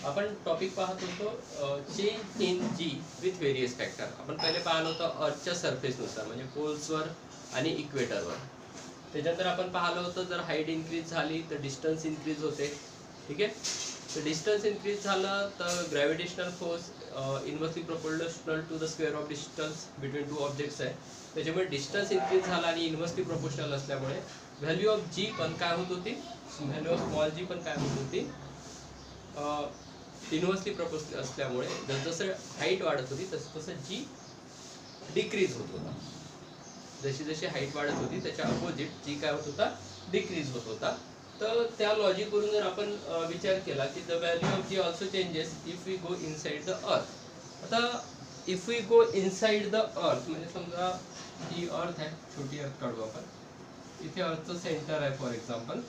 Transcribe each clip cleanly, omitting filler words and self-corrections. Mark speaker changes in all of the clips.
Speaker 1: आपण टॉपिक पाहत होतो change in g with various factor. आपण पहिले पाहिलं होतं अर्थच्या सरफेसनुसार म्हणजे पोल्सवर आणि इक्वेटरवर. त्याच्यानंतर आपण पाहिलं होतं जर हाईट इन्क्रीज झाली तर डिस्टन्स इन्क्रीज होते. ठीक आहे. तर डिस्टन्स इन्क्रीज झालं तर gravitational force inversely proportional to the square of distance between two objects आहे. त्याच्यामुळे डिस्टन्स इन्क्रीज झाला आणि इन्व्हर्सली प्रोपोर्शनल असल्यामुळे व्हॅल्यू ऑफ जी पण काय होत होती, व्हॅल्यू ऑफ स्मॉल जी पण काय होत होती, इन्व्हर्सली प्रोपोर्शनल असल्यामुळे जसं हाईट वाढत होती तसं तसं जी डिक्रीज होत होता. जशी जशी हाईट वाढत होती त्याच्या अपोजिट जी काय होत होता, डिक्रीज होत होता. तर त्या लॉजिकवरून जर आपण विचार केला की the value of g also changes if we go inside the earth. आता if we go inside the earth म्हणजे समजा ही अर्थ आहे, छोटी अर्थ काढू आपण. इथे अर्थचं सेंटर आहे फॉर एक्झाम्पल.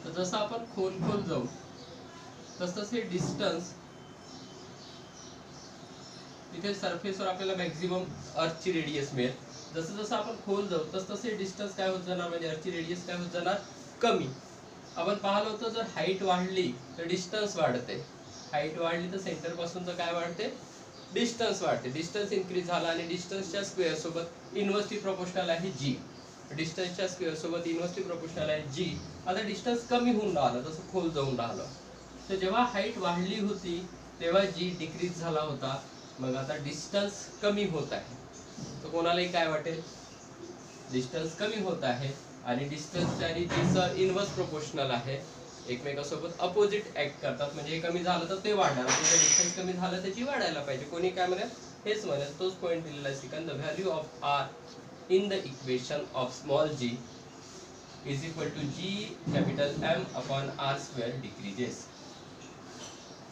Speaker 1: तर जसं आपण खोल खोल जाऊ तसं हे डिस्टन्स इथे सरफेसवर आपल्याला मॅक्झिमम अर्थची रेडियस मिळेल. जसं जसं आपण खोल जाऊ तसं तसे डिस्टन्स काय होत जाणार, म्हणजे अर्थची रेडियस काय होत जाणार, कमी. आपण पाहिलं होतं जर हाईट वाढली तर डिस्टन्स वाढते, हाईट वाढली तर सेंटर पासून तर काय वाढते, डिस्टन्स वाढते. डिस्टन्स इन्क्रीज झाला आणि डिस्टन्सच्या स्क्वेअर सोबत इन्व्हर्सली प्रोपोर्शनल आहे जी. डिस्टन्सच्या स्क्वेअर सोबत इन्व्हर्सली प्रोपोर्शनल आहे जी. आता डिस्टन्स कमी होऊन राहिलं जसं खोल जाऊन राहिलं. तर जेव्हा हाईट वाढली होती तेव्हा जी डिक्रीज झाला होता. मग आता डिस्टन्स कमी होत आहे तर कोणालाही काय वाटेल, डिस्टन्स कमी होत आहे आणि डिस्टन्स आणि जीचं इन्व्हर्स प्रोपोर्शनल आहे, एकमेकांसोबत अपोजिट ऍक्ट करतात. म्हणजे हे कमी झालं तर ते वाढणार, डिस्टन्स कमी झालं त्याची वाढायला पाहिजे. कोणी काय म्हणेल, हेच म्हणेल. तोच पॉईंट दिलेला आहे. Second, the value of R in the equation of small g is equal to G capital M upon R square decreases.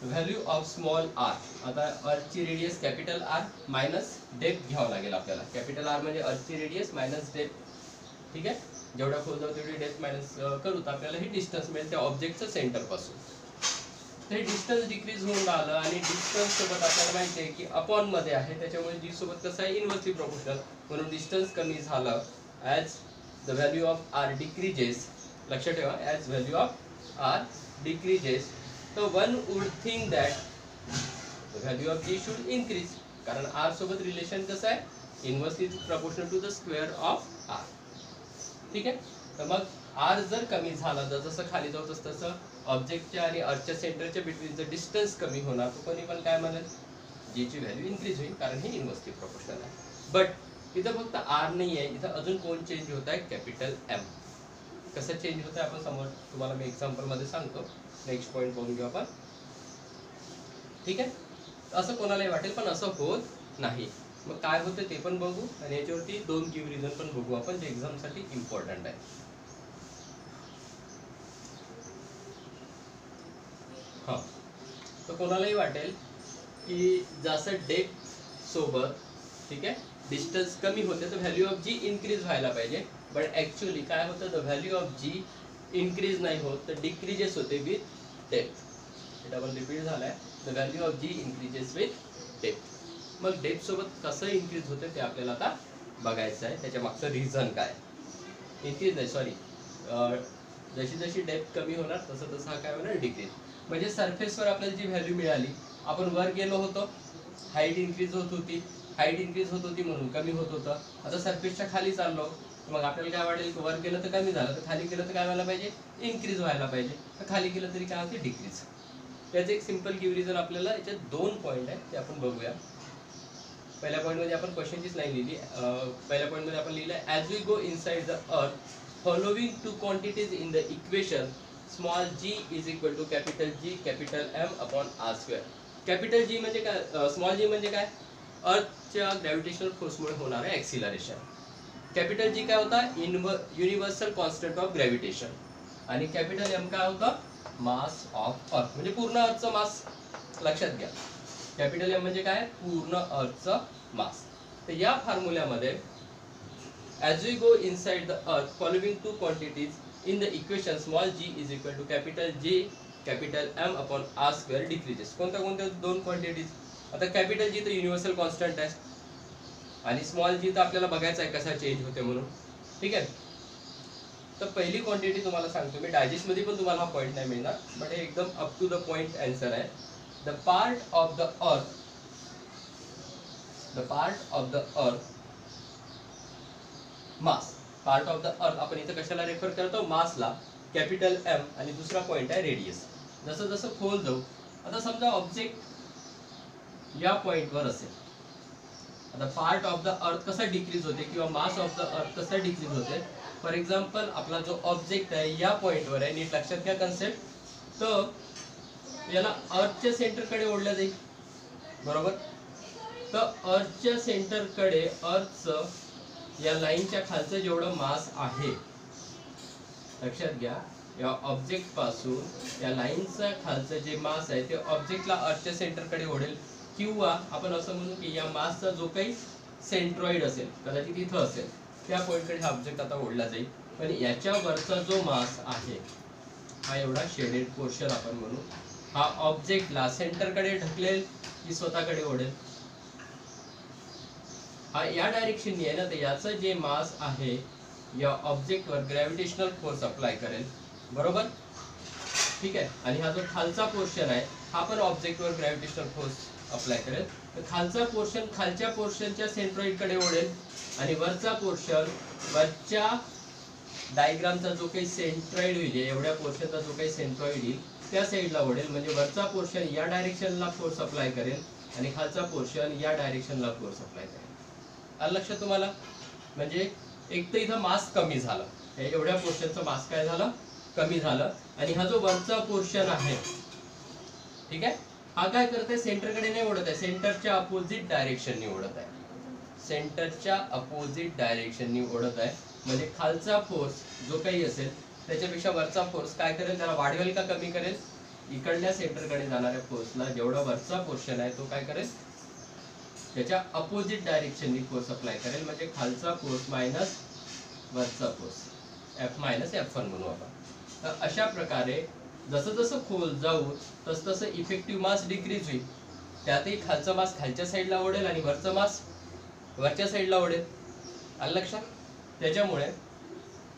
Speaker 1: Value of small R. आता अर्थची radius capital R minus depth घ्यावं लागेल आपल्याला. Capital R म्हणजे अर्थची radius minus depth. ठीक आहे. जेवढा खोल जाऊ तेवढी डेप्थ मायनस करू तर आपल्याला हे डिस्टन्स मिळेल त्या ऑब्जेक्टचं सेंटर पासून. हे डिस्टन्स डिक्रीज होऊन राहिलं आणि डिस्टन्स सोबत आपल्याला माहिती आहे की अपॉन मध्ये आहे, त्याच्यामुळे जी सोबत कसं आहे, इन्व्हर्सली प्रोपोर्शनल. म्हणून डिस्टन्स कमी झालं. As the value of R decreases, लक्षात ठेवा, as value of R decreases. तर one would think that the value of g should increase. कारण आर सोबत रिलेशन कसं आहे, inversely proportional to the square of R. ठीक आहे. तर मग आर जर कमी झाला, जसं खाली जाऊ तसं ऑब्जेक्टच्या आणि अर्थच्या सेंटरच्या बिटवीनचं डिस्टन्स कमी होणार. तर कोणी पण काय म्हणेल, जीची व्हॅल्यू इन्क्रीज होईल कारण हे इन्व्हर्सली प्रोपोर्शनल आहे. बट इथं फक्त आर नाही आहे, इथं अजून कोण चेंज होत आहे, कॅपिटल एम. कसं चेंज होतं आहे आपण समोर तुम्हाला मी एक्झाम्पलमध्ये सांगतो. नेक्स्ट पॉईंट बघून घेऊ आपण. ठीक आहे. असं कोणालाही वाटेल पण असं होत नाही. मग काय होतं ते पण बघू आणि याच्यावरती दोन गिव्ह रिझन पण बघू आपण, जे एक्झामसाठी इम्पॉर्टंट आहे. हां. तर कोणालाही वाटेल की जसं डेप्थ सोबत, ठीक आहे, डिस्टन्स कमी होते तर व्हॅल्यू ऑफ जी इन्क्रीज व्हायला पाहिजे. बट ॲक्च्युअली काय होतं, the value of g increase नाही होत तर डिक्रीजेस होते विथ डेप्थ. हे डबल रिपीट झालं आहे. The value of g increases with depth. मग डेप्थ सोबत कसं इन्क्रीज होतं ते आपल्याला आता बघायचं आहे. त्याच्या मागचं रिझन काय, इन्क्रीज नाही सॉरी, जशी जशी डेप्थ कमी होणार तसं तसं हा काय होणार, डिक्रीज. म्हणजे सरफेसवर आपल्याला जी व्हॅल्यू मिळाली, आपण वर गेलो होतो, हाईट इन्क्रीज होत होती, हाईट इन्क्रीज होत होती म्हणून कमी होत होतं. आता सरफेसच्या खाली चाललो मग आपल्याला काय वाटेल, वर गेलं तर कमी झालं, तर खाली गेलं तर काय व्हायला पाहिजे, इन्क्रीज व्हायला पाहिजे. तर खाली गेलं तरी काय होते, डिक्रीज. त्याचं एक सिम्पल गिव्ह रिझन आपल्याला याच्यात दोन पॉईंट आहे ते आपण बघूया. पहिल्या पॉईंटमध्ये आपण क्वेश्चनचीच नाही लिहिली. पहिल्या पॉईंटमध्ये आपण लिहिलं, as we go inside the earth following two quantities in the equation small g is equal to capital G capital M upon R square. Capital G म्हणजे काय, स्मॉल जी म्हणजे काय, अर्थच्या ग्रॅव्हिटेशनल फोर्समुळे होणारं ॲक्सिलरेशन. कॅपिटल जी काय होता, universal constant of gravitation. आणि capital M काय होता, मास ऑफ अर्थ, म्हणजे पूर्ण अर्थचं मास. लक्षात घ्या, कॅपिटल एम म्हणजे काय, पूर्ण अर्थचं मास. तर या फॉर्म्युल्यामध्ये as we go inside the earth following two quantities in the equation small g is equal to capital G capital M upon R square decreases. कोणत्या कोणत्या दोन क्वांटिटीज. आता कॅपिटल जी तर युनिव्हर्सल कॉन्स्टंट आहे आणि स्मॉल जी तर आपल्याला बघायचं आहे कसा चेंज होते म्हणून. ठीक आहे. तर पहिली क्वांटिटी तुम्हाला सांगतो मी, डायजेस्ट मध्ये पण तुम्हाला हा पॉईंट नाही मिळणार, बट हे एकदम up to the point answer आहे. The part of the earth, the part of the earth mass, part of the अर्थ आपण इथं कशाला रेफर करतो, मासला, कॅपिटल एम, आणि दुसरा पॉइंट आहे रेडियस. जसं जसं खोल जाऊ, आता समजा ऑब्जेक्ट या पॉइंटवर असेल, आता पार्ट ऑफ द अर्थ कसा डिक्रीज होते किंवा मास ऑफ द अर्थ कसा डिक्रीज होते. फॉर एक्झाम्पल आपला जो ऑब्जेक्ट आहे या पॉइंटवर आहे, नीट लक्षात घ्या कन्सेप्ट, तर याला अर्थच्या सेंटरकडे ओढलं जाईल, बरोबर. तर अर्थच्या सेंटरकडे, अर्थचं या लाईनच्या खालचं जेवढं मास आहे, लक्षात घ्या, या ऑब्जेक्ट पासून या लाईनचं खालचं जे मास आहे ते ऑब्जेक्टला अर्थच्या सेंटरकडे ओढेल, किंवा आपण असं म्हणू की या मासचा जो काही सेंट्रॉइड असेल, कदाचित इथं असेल, त्या पॉईंटकडे हा ऑब्जेक्ट आता ओढला जाईल. पण याच्यावरचा जो मास आहे, हा एवढा शेडेड पोर्शन आपण म्हणू, हा ऑब्जेक्टला सेंटरकडे ढकलेल की स्वतःकडे ओढेल, हा या डायरेक्शननी आहे ना, तर याचं जे मास आहे या ऑब्जेक्टवर ग्रॅव्हिटेशनल फोर्स अप्लाय करेल, बरोबर, ठीक आहे. आणि हा जो खालचा पोर्शन आहे हा पण ऑब्जेक्टवर ग्रॅव्हिटेशनल फोर्स अप्लाय करेल. तर खालचा पोर्शन खालच्या पोर्शनच्या सेंट्रॉइडकडे ओढेल, आणि वरचा पोर्शन वरच्या डायग्रामचा जो काही सेंट्रॉइड होईल, एवढ्या पोर्शनचा जो काही सेंट्रॉइड येईल त्या साईडला ओढेल. म्हणजे वरचा पोर्शन या डायरेक्शनला फोर्स अप्लाय करेल आणि खालचा पोर्शन या डायरेक्शनला फोर्स अप्लाय करेल. आलं लक्षात तुम्हाला? म्हणजे एक तर इथं मास कमी झालं, एवढ्या पोर्शनचं मास काय झालं, कमी झालं. आणि हा जो वरचा पोर्शन आहे, ठीक आहे, हा काय करत आहे, सेंटरकडे नाही ओढत आहे, सेंटरच्या अपोजिट डायरेक्शननी ओढत आहे, सेंटरच्या अपोजिट डायरेक्शननी ओढत आहे. म्हणजे खालचा फोर्स जो काही असेल त्याच्यापेक्षा वरचा फोर्स काय करेल, त्याला वाढवेल का कमी करेल, इकडल्या सेंटरकडे जाणाऱ्या फोर्सला जेवढा वरचा पोर्शन आहे तो काय करेल, त्याच्या अपोजिट डायरेक्शननी फोर्स अप्लाय करेल. म्हणजे खालचा फोर्स मायनस वरचा फोर्स, एफ मायनस F1 म्हणू आपण. तर अशा प्रकारे जसं जसं खोल जाऊ तस तसं इफेक्टिव्ह मास डिक्रीज होईल. त्यातही खालचा मास खालच्या साईडला ओढेल आणि वरचा मास वरच्या साईडला ओढेल. आलं लक्षात? त्याच्यामुळे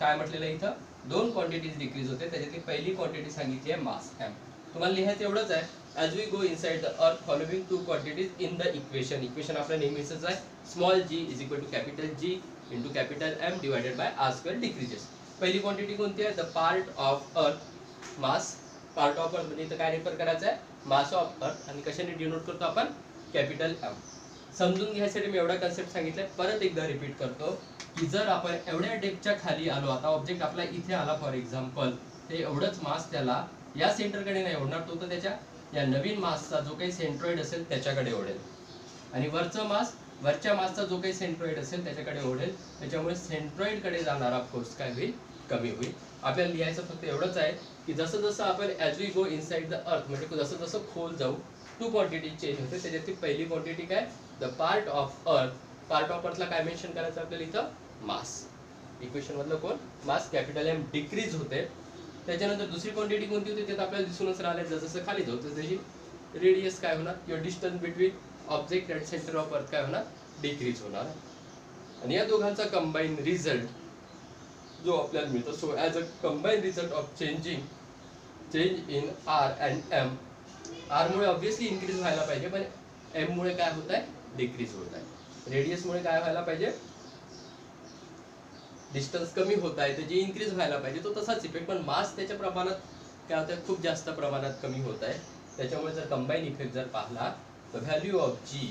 Speaker 1: काय म्हटलेलं इथं, दोन क्वांटिटीज डिक्रीज होते. त्याच्यातली पहिली क्वांटिटी सांगितली आहे मास एम. तुम्हाला लिहायचं एवढंच आहे, as we go inside the earth following two quantities in the equation. Equation आपलं नेहमीच आहे, small g is equal to capital G into capital M divided by r square decreases. पहिली क्वांटिटी कोणती आहे, द पार्ट ऑफ अर्थ mass. Part of अर्थ म्हणजे इथं काय रेफर करायचं आहे, मास ऑफ अर्थ. आणि कशाने डिनोट करतो आपण, कॅपिटल M. समजून घ्यायसाठी मी एवढा कन्सेप्ट सांगितलाय, परत एकदा रिपीट करतो की जर आपण एवढ्या डेप्थच्या खाली आलो, आता ऑब्जेक्ट आपला इथे आला फॉर एक्झाम्पल, ते एवढंच मास त्याला या सेंटरकडे नाही ओढणार, तो तर त्याच्या या नवीन मासचा जो काही सेंट्रॉइड असेल त्याच्याकडे ओढेल. आणि वरचा मास वरच्या मासचा जो काही सेंट्रॉइड असेल त्याच्याकडे ओढेल. त्याच्यामुळे सेंट्रॉइडकडे जाणारा फोर्स काय होईल, कमी होईल. आपल्याला लिहायचं फक्त एवढंच आहे की जसं जसं आपण as we go inside the earth, म्हणजे जसं जसं खोल जाऊ टू क्वांटिटी चेंज होते. त्याच्यातली पहिली क्वांटिटी काय, the part of earth. Part of अर्थला काय मेन्शन करायचं आपल्याला इथं, मास. इक्वेशन मधलं कोण, मास, कॅपिटल M डिक्रीज होते. त्याच्यानंतर दुसरी क्वांटिटी कोणती होती, त्यात आपल्याला दिसूनच राहिले, जसं खाली जाऊ तशी रेडियस काय होणार, किंवा distance between object and centre of earth काय होणार, डिक्रीज होणार. आणि या दोघांचा कंबाईन रिझल्ट जो आपल्याला मिळतो, so as a combine result of change in R and M. R मुळे ऑब्व्हियसली इन्क्रीज व्हायला पाहिजे, पण M मुळे काय होत आहे, डिक्रीज होत आहे. रेडियस मुळे काय व्हायला पाहिजे, डिस्टन्स कमी होत आहे, तर जे इन्क्रीज व्हायला पाहिजे तो तसाच इफेक्ट, पण मास त्याच्या प्रमाणात काय होत आहे, खूप जास्त प्रमाणात कमी होत आहे. त्याच्यामुळे जर कंबाईन इफेक्ट जर पाहिला तर value of G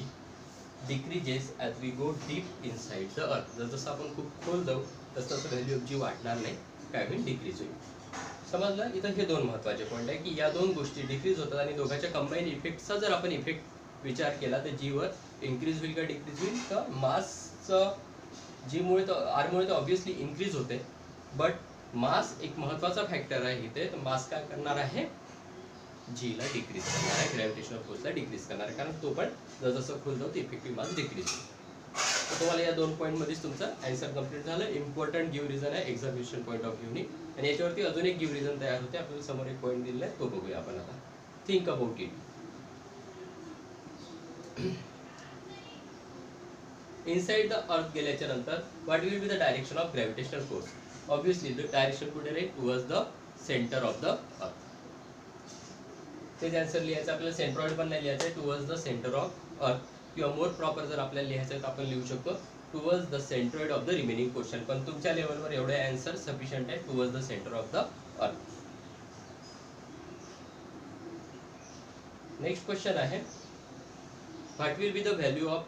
Speaker 1: decreases as we go deep inside the earth. जर जसं आपण खूप खोल जाऊ तसं तसं व्हॅल्यू ऑफ G वाढणार नाही, काय होईल, डिक्रीज होईल. समजलं? इथं हे दोन महत्त्वाचे पॉईंट आहे की या दोन गोष्टी डिक्रीज होतात आणि दोघांच्या कंबाईन इफेक्टचा जर आपण इफेक्ट विचार केला तर जीवर इन्क्रीज होईल का डिक्रीज होईल, तर मासचं जी मुळे तर आर मुळे तर ऑब्व्हियसली इन्क्रीज होते, बट मास एक महत्त्वाचा फॅक्टर आहे इथे. तर मास काय करणार आहे, जीला डिक्रीज करणार आहे, ग्रॅव्हिटेशनल फोर्सला डिक्रीज करणार आहे, कारण तो पण जसं खोल जाऊ इफेक्टिव्ह मास डिक्रीज होईल. तर तुम्हाला या दोन पॉईंटमध्येच तुमचं आन्सर कंप्लीट झालं. इम्पॉर्टंट गिव्ह रिझन आहे एक्झामिनेशन पॉईंट ऑफ व्ह्यूनी, आणि याच्यावरती अजून एक गिव्ह रिझन तयार होते. आपल्याला समोर एक पॉईंट दिलेला आहे, तो बघूया आपण आता. Think about it. Inside the अर्थ गेल्याच्या नंतर what will be the direction of gravitational force. Obviously the direction कुठे राहील, towards the centre of the अर्थ. तेच आन्सर लिहायचं आपल्याला. सेंट्रॉइड पण नाही लिहायचं आहे, टुवर्ड्स द सेंटर ऑफ अर्थ. किंवा मोर प्रॉपर जर आपल्याला लिहायचं आहे तर आपण लिहू शकतो towards the centroid of the remaining portion. पण तुमच्या लेवलवर एवढे आन्सर सफिशियंट आहे, towards the centre of the earth. Next question आहे, what will be the value of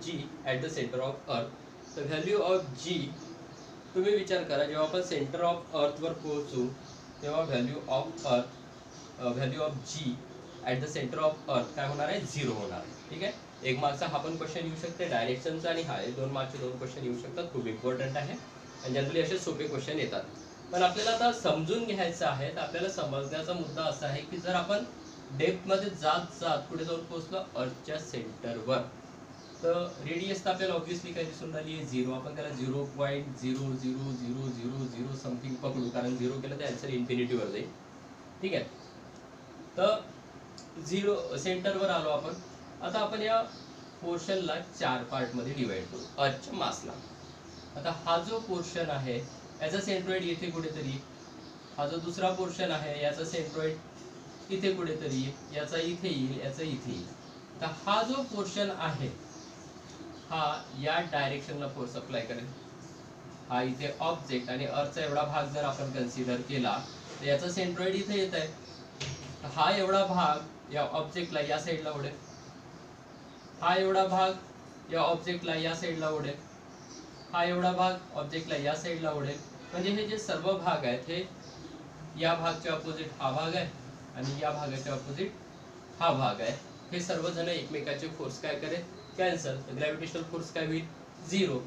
Speaker 1: g at the centre of earth. The value of g, तुम्ही विचार करा जेव्हा आपण सेंटर ऑफ अर्थवर पोहोचू तेव्हा value of g at the centre of earth काय होणार आहे, 0 होणार आहे. ठीक आहे. 1 मार्कचा हा पण क्वेश्चन येऊ शकते डायरेक्शनचा, आणि हा 2 मार्कचे 2 क्वेश्चन येऊ शकतात. खूप इम्पॉर्टंट आहे आणि जनरली असे सोपे क्वेश्चन येतात. पण आपल्याला आता समजून घ्यायचं आहे. तर आपल्याला समजण्याचा मुद्दा असा आहे की जर आपण डेप्थमध्ये जात जात पुढे जाऊन पोहोचलो अर्थच्या सेंटरवर, तर रेडियस तर आपल्याला ऑब्व्हियसली काय दिसून राहिली आहे, 0. आपण त्याला 0.000000 समथिंग पकडू, कारण 0 केलं तर आन्सर इन्फिनिटीवर जाईल. ठीक आहे. तर 0 सेंटरवर आलो आपण. आता आपण या पोर्शनला 4 पार्टमध्ये डिवाइड करू अर्थच्या मासला. आता हा जो पोर्शन आहे याचा सेंट्रॉइड येथे कुठेतरी, हा जो दुसरा पोर्शन आहे याचा सेंट्रॉइड इथे कुठेतरी, याचा इथे येईल, याचा इथे येईल. तर हा जो पोर्शन आहे हा या डायरेक्शनला फोर्स अप्लाय करेल. हा इथे ऑब्जेक्ट आणि अर्थचा एवढा भाग जर आपण कन्सिडर केला तर याचा सेंट्रॉइड इथे येत आहे. हा एवढा भाग या ऑब्जेक्टला या साईडला ओढेल, हा एवढा भाग या ऑब्जेक्टला या साईडला ओढेल, हा एवढा भाग ऑब्जेक्टला या साईडला ओढेल. म्हणजे हे जे सर्व भाग आहेत हे या भागच्या अपोजिट हा भाग आहे आणि या भागाच्या अपोजिट हा भाग आहे. हे सर्वजण एकमेकाचे फोर्स काय करेल, कॅन्सल. ग्रॅव्हिटेशनल फोर्स काय होईल, 0.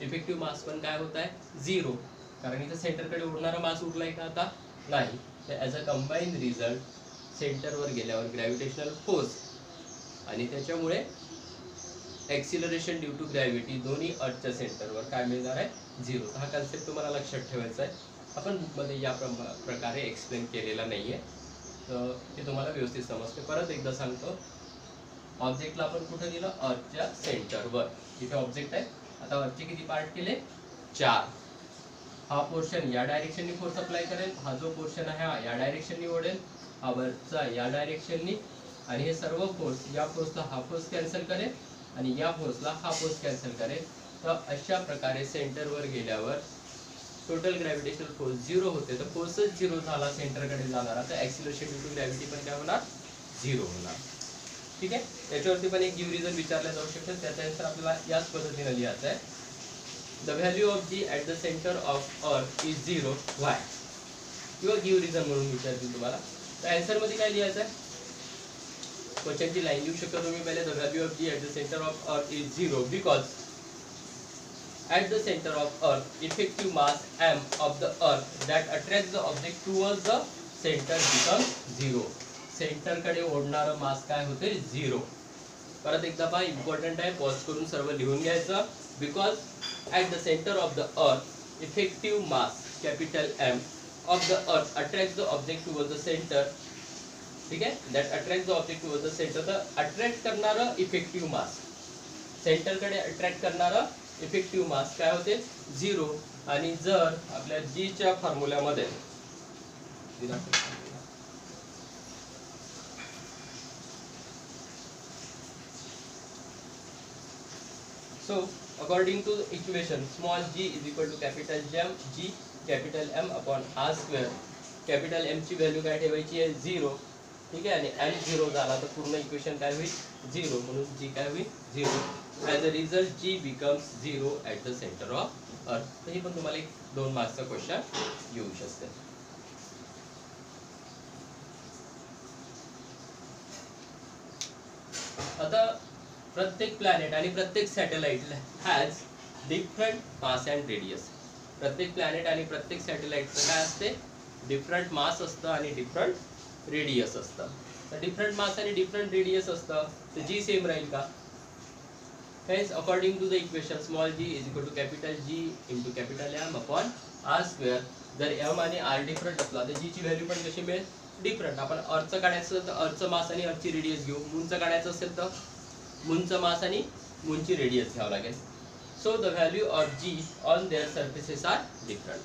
Speaker 1: इफेक्टिव्ह मास पण काय होत आहे, 0. कारण इथं सेंटरकडे उडणारा मास उरलाय का, आता नाही. तर ॲज अ कंबाईन रिझल्ट सेंटरवर गेल्यावर ग्रॅव्हिटेशनल फोर्स आणि त्याच्यामुळे एक्सिलरेशन ड्यू टू ग्रॅव्हिटी दोन्ही अर्थच्या सेंटरवर काय मिळणार आहे, 0. हा कन्सेप्ट तुम्हाला लक्षात ठेवायचा आहे. आपण बुकमध्ये या प्रकारे एक्सप्लेन केलेला नाही आहे, तर ते तुम्हाला व्यवस्थित समजते. परत एकदा सांगतो, ऑब्जेक्टला आपण कुठं दिलं, अर्थच्या सेंटरवर. इथे ऑब्जेक्ट आहे. आता अर्थचे किती पार्ट केले, 4. हा पोर्शन या डायरेक्शननी फोर्स अप्लाय करेल, हा जो पोर्शन आहे हा या डायरेक्शननी ओढेल, हा वरचा या डायरेक्शननी, आणि हे सर्व फोर्स, या फोर्सला हा फोर्स कॅन्सल करेल आणि या फोर्सला हा फोर्स कॅन्सल करेल. तर अशा प्रकारे सेंटरवर गेल्यावर टोटल ग्रॅव्हिटेशनल फोर्स 0 होते. तर फोर्सच 0 झाला सेंटरकडे जाणारा, तर ॲक्सिलरेशन ड्यू टू ग्रॅव्हिटी पण काय होणार, 0 होणार. ठीक आहे. त्याच्यावरती पण एक गिव्ह रिझन विचारला जाऊ शकतो, त्याचा आन्सर आपल्याला याच पद्धतीने लिहायचा आहे. The value of g at the centre of earth is 0 why, किंवा गिव्ह रिझन म्हणून विचारतील तुम्हाला. तर आन्सरमध्ये काय लिहायचं आहे, क्वेश्चनची लाईन लिहू शकता तुम्ही पहिले. The value of g at the centre of earth is 0 because at the center of earth effective mass m of the earth that attracts the object towards the center becomes 0. Centre कडे ओढणारा मास काय होते, 0. परत एकदा पहा, important आहे, pause करून सर्व लिहून घ्यायचं. Because at the centre of the अर्थ effective mass capital M of the अर्थ attract the object toward the centre. ठीक आहे. That attract the object toward the centre. तर अट्रॅक्ट करणारं इफेक्टिव्ह मास, सेंटरकडे अट्रॅक्ट करणारं इफेक्टिव्ह मास काय होते, 0. आणि जर आपल्या जी च्या फॉर्म्युल्यामध्ये so according to the equation small g is equal to capital G capital M upon r square. Capital M ची व्हॅल्यू काय ठेवायची आहे, 0. ठीक आहे. आणि M 0 झाला तर पूर्ण इक्वेशन काय होईल, 0. म्हणून g काय होईल, 0. As a result g becomes 0 at the centre of अर्थ. तर हे पण तुम्हाला एक 2 मार्क्सचा क्वेश्चन येऊ शकते. आता प्रत्येक प्लॅनेट आणि प्रत्येक satellite has different mass and radius. प्रत्येक प्लॅनेट आणि प्रत्येक सॅटेलाइटचं काय असते, डिफरंट मास असतं आणि डिफरंट रेडियस असतं. तर डिफरंट मास आणि डिफरंट रेडियस असतं तर जी सेम राहील का, हेच according to the equation small g is equal to capital G into capital M upon r square. जर M आणि R डिफरंट असला तर g ची व्हॅल्यू पण कशी मिळेल, डिफरंट. आपण अर्थचं काढायचं असेल तर अर्थचं मास आणि अर्थची रेडियस घेऊ, मूनचं काढायचं असेल तर मूनचं मास आणि मूनची रेडियस घ्यावं लागेल. So the value of g on their surfaces are different.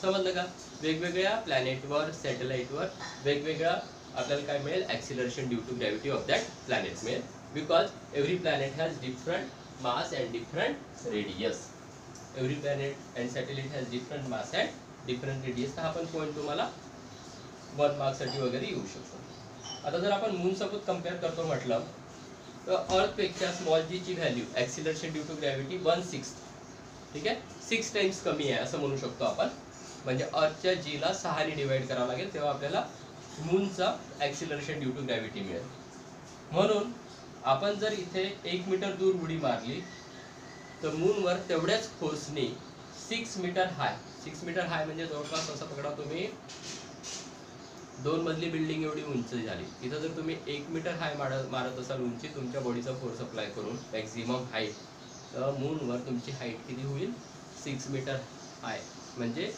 Speaker 1: समजलं का? वेगवेगळ्या प्लॅनेटवर, सॅटेलाइटवर वेगवेगळा आपल्याला काय मिळेल? Acceleration due to gravity of that planet मिळेल, because every planet has different mass and different radius. Every planet and satellite has different mass and different radius. तर हा पण पॉईंट तुम्हाला 1 मार्क्ससाठी वगैरे येऊ शकतो. आता जर आपण मून सोबत कम्पेअर करतो म्हटलं तर अर्थपेक्षा स्मॉल जी ची value acceleration due to gravity 1/6, ठीक आहे, 6 टाइम्स कमी आहे असं म्हणू शकतो आपण. म्हणजे अर्थच्या जीला 6 ने डिवाइड करावं लागेल तेव्हा आपल्याला मूनचा ॲक्सिलरेशन ड्यू टू ग्रॅव्हिटी मिळेल. म्हणून आपण जर इथे 1 मीटर दूर उडी मारली तर मूनवर तेवढ्याच फोर्सने 6 मीटर हाय, 6 मीटर हाय म्हणजे जवळपास असं पकडा तुम्ही 2 मजली बिल्डिंग एवढी उंच झाली. इथं जर तुम्ही 1 मीटर हाय मारत असाल उंची तुमच्या बॉडीचा फोर्स अप्लाय करून मॅक्झिमम हाईट, तर मूनवर तुमची हाईट किती होईल? 6 मीटर हाय म्हणजे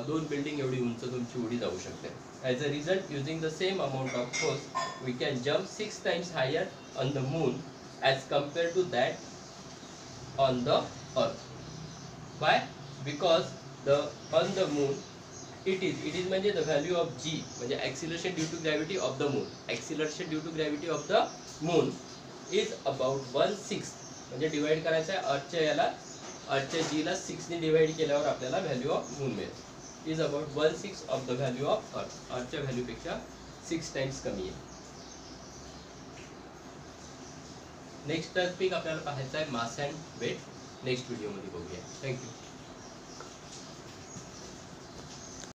Speaker 1: 2 बिल्डिंग एवढी उंच तुमची उडी जाऊ शकते. As a result, using the same amount of force we can jump 6 times higher on the moon as compare to that on the earth. Why? Because on the moon it is म्हणजे the value of g म्हणजे acceleration due to gravity of the moon. Acceleration due to gravity of the moon is about 1/6 म्हणजे divide करायचं आहे अर्थच्या याला, अर्थच्या g ला 6 ने divide केल्यावर आपल्याला व्हॅल्यू ऑफ मून मिळेल. Is about 1/6 of the value of earth. अर्थच्या व्हॅल्यू पेक्षा 6 टाइम्स कमी आहे. नेक्स्ट टॉपिक आपल्याला पाहायचा आहे मास अँड वेट. नेक्स्ट व्हिडिओमध्ये बघूया. थँक्यू.